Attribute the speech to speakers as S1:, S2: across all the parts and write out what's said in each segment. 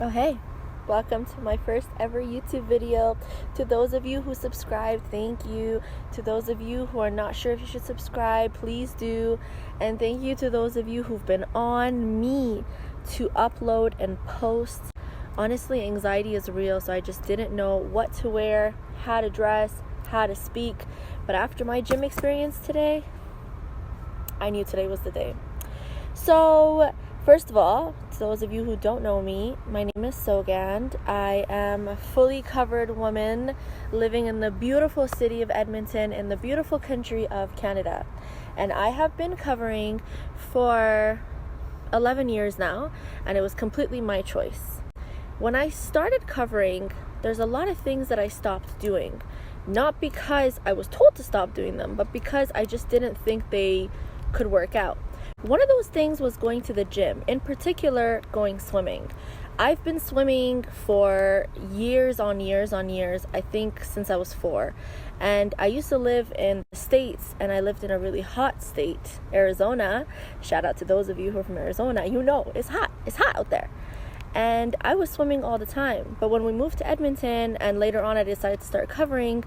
S1: Oh hey, welcome to my first ever YouTube video. To those of you who subscribed, thank you. To those of you who are not sure if you should subscribe, please do. And thank you to those of you who've been on me to upload and post. Honestly, anxiety is real, so I just didn't know what to wear, how to dress, how to speak. But after my gym experience today, I knew today was the day. So first of all, to those of you who don't know me, my name is Sogand. I am a fully covered woman living in the beautiful city of Edmonton in the beautiful country of Canada. And I have been covering for 11 years now, and it was completely my choice. When I started covering, there's a lot of things that I stopped doing. Not because I was told to stop doing them, but because I just didn't think they could work out. One of those things was going to the gym, in particular going swimming. I've been swimming for years on years, I think since I was 4. And I used to live in the States, and I lived in a really hot state, Arizona. Shout out to those of you who are from Arizona. You know, it's hot out there. And I was swimming all the time. But when we moved to Edmonton and later on I decided to start covering,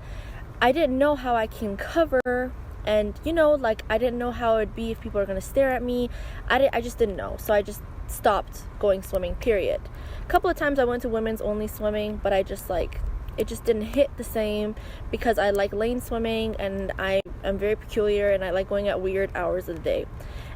S1: I didn't know how I can cover. And I didn't know how it would be if people are going to stare at me. I just didn't know. So I just stopped going swimming, period. A couple of times I went to women's only swimming, but it just didn't hit the same because I like lane swimming and I am very peculiar and I like going at weird hours of the day.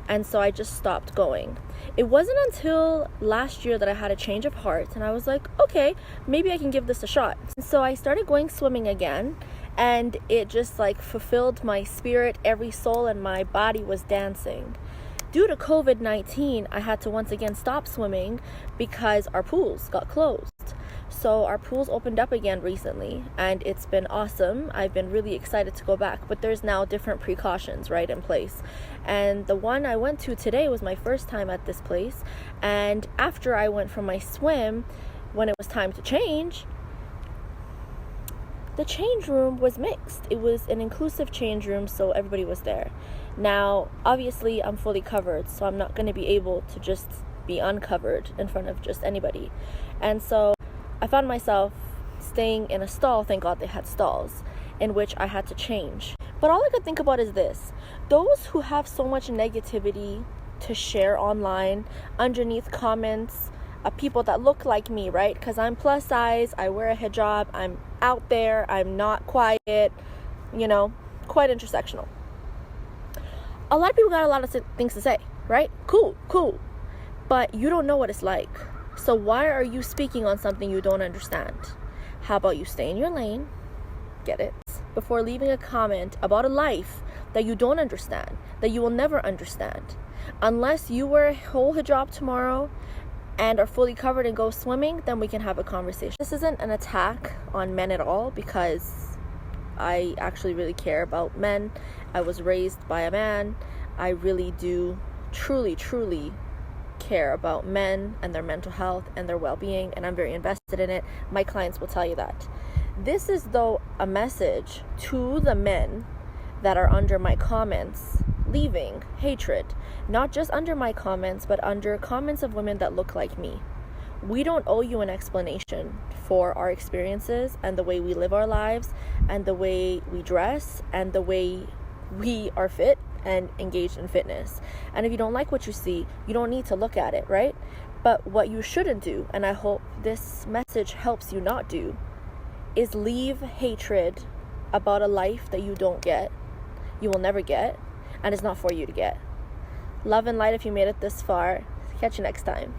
S1: And so I just stopped going. It wasn't until last year that I had a change of heart and I was like, okay, maybe I can give this a shot. And so I started going swimming again. And it just fulfilled my spirit, every soul in my body was dancing. Due to COVID-19, I had to once again stop swimming because our pools got closed. So our pools opened up again recently and it's been awesome. I've been really excited to go back, but there's now different precautions right in place. And the one I went to today was my first time at this place. And after I went from my swim, when it was time to change, the change room was mixed. It was an inclusive change room, so everybody was there. Now, obviously, I'm fully covered, so I'm not going to be able to just be uncovered in front of just anybody. And so I found myself staying in a stall, thank God they had stalls, in which I had to change. But all I could think about is this. Those who have so much negativity to share online, underneath comments, people that look like me, right? Because I'm plus size, I wear a hijab, I'm out there, I'm not quiet, quite intersectional. A lot of people got a lot of things to say, right? Cool. But you don't know what it's like. So why are you speaking on something you don't understand? How about you stay in your lane, get it, before leaving a comment about a life that you don't understand, that you will never understand. Unless you wear a whole hijab tomorrow and are fully covered and go swimming, then we can have a conversation. This isn't an attack on men at all because I actually really care about men. I was raised by a man. I really do truly care about men and their mental health and their well-being, and I'm very invested in it. My clients will tell you that. This is though a message to the men that are under my comments leaving hatred, not just under my comments, but under comments of women that look like me. We don't owe you an explanation for our experiences and the way we live our lives and the way we dress and the way we are fit and engaged in fitness. And if you don't like what you see, you don't need to look at it, right? But what you shouldn't do, and I hope this message helps you not do, is leave hatred about a life that you don't get, you will never get, and it's not for you to get. Love and light if you made it this far. Catch you next time.